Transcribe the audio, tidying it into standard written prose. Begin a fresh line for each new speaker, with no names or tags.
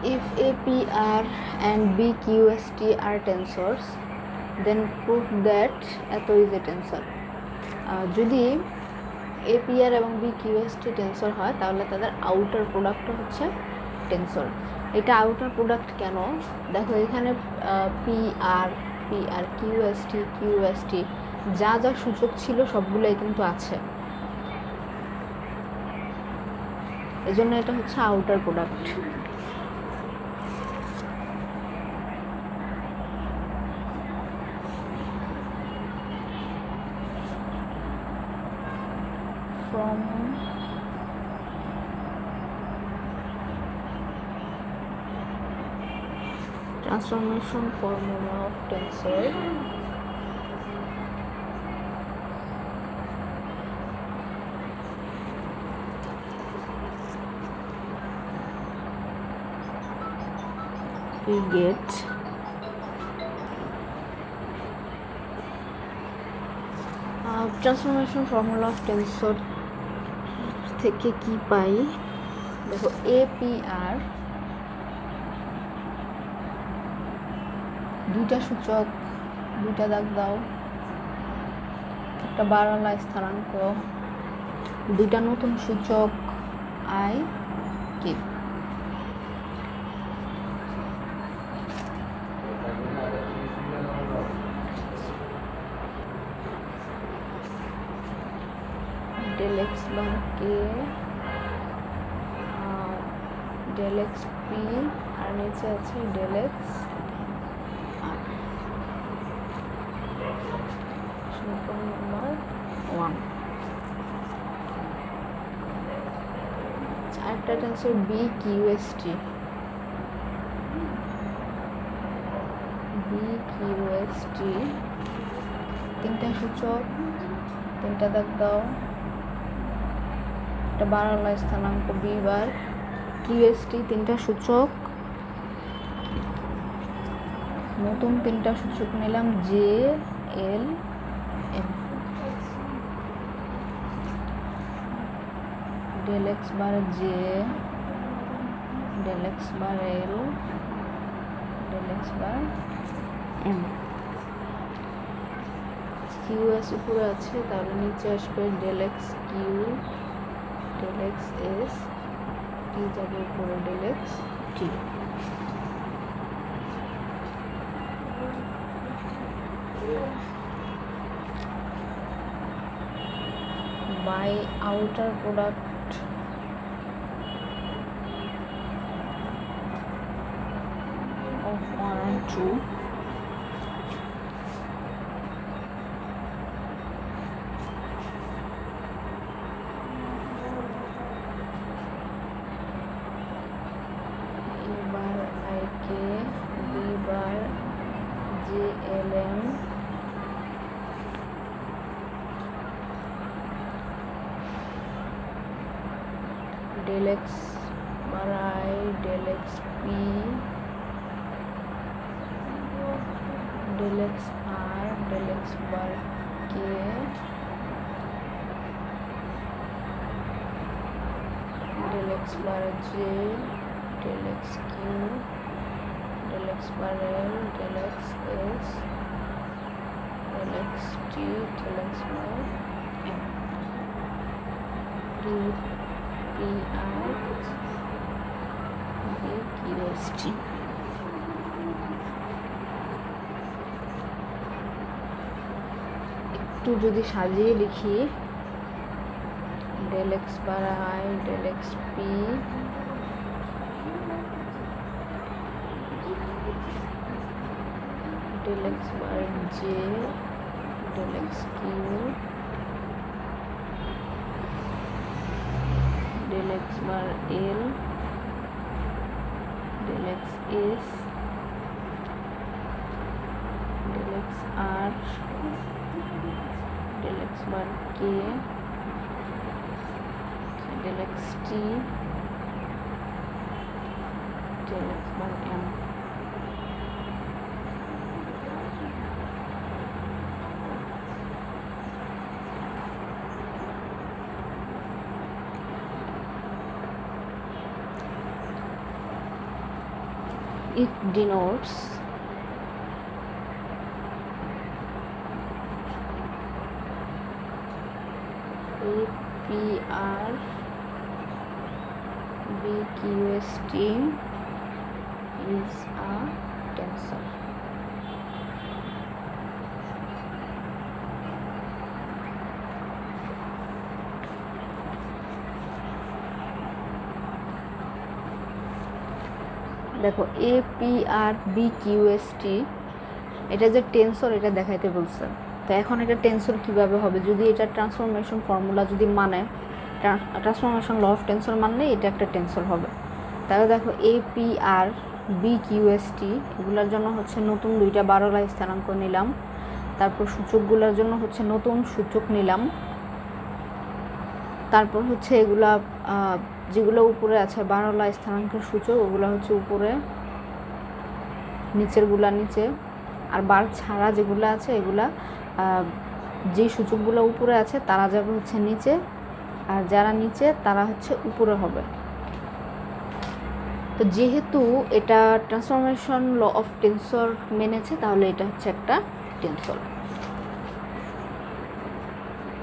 If APR and BQST are tensors, then prove that এত is a tensor. যদি APR এবং BQST tensor হয় তাহলে তাদের আউটার প্রোডাক্টটা হচ্ছে টেন্সর। এটা আউটার প্রোডাক্ট কেন? দেখো এখানে PR QST যা যা সূচক ছিল সবগুলোই কিন্তু আছে, এজন্য এটা হচ্ছে outer product. From transformation formula of tensor, we get transformation formula of tensor থেকে কি পাই? দেখো APR দুইটা সূচক, দুইটা দাগ দাও, একটা বাড়ালা স্থানাঙ্ক, দুইটা নতুন সূচক I K। del x bar k del x p আর নিচে আছে del x r। সমীকরণ নাম্বার 1। আরেকটা টেন্সর BQST তিনটা সূচক, তিনটা দাগ দাও, একটা বাড়ালা স্থানাঙ্ক b বার, QST তিনটা সূচক, নতুন তিনটা সূচক নিলাম J L M। del x বার J, del x বার L, del x বার M। QS উপরে আছে, তাহলে নিচে আসবে del x Q, del x S, T যাবে উপরে del x T। by outer product of 1 and 2, A bar IK, B bar JLM, del x bar I, del x P, del x R, del x bar K, del x bar J, del x Q, del x bar L, del x S, del x T, del x bar M। PR BQST। একটু যদি সাজিয়ে লিখি, del x bar I, del x P, del x bar J, del x Q, del x bar L, del x S, del x R, del x bar K, del x T, del x bar M। it denotes APR BQST is a tensor. দেখো APR BQST এটা যে tensor এটা দেখাইতে বলছে। তো এখন এটা tensor কিভাবে হবে, যদি এটা ট্রান্সফরমেশন ফর্মুলা যদি মানে ট্রান্সফরমেশন ল অফ টেন্সর মানলে এটা একটা টেন্সর হবে। তাহলে দেখো APR BQST এগুলোর জন্য হচ্ছে নতুন দুইটা বারোলা স্থানাঙ্ক নিলাম, তারপর সূচকগুলোর জন্য হচ্ছে নতুন সূচক নিলাম, তারপর হচ্ছে এগুলা যেগুলো উপরে আছে বারোলা স্থানাঙ্কের সূচক ওগুলো হচ্ছে উপরে, নিচেরগুলা নিচে, আর বার ছাড়া যেগুলো আছে এগুলা যে সূচকগুলো উপরে আছে তারা যাবে হচ্ছে নিচে, আর যারা নিচে তারা হচ্ছে উপরে হবে। তো যেহেতু এটা ট্রান্সফরমেশন ল অফ টেন্সর মেনেছে তাহলে এটা হচ্ছে একটা টেন্সর।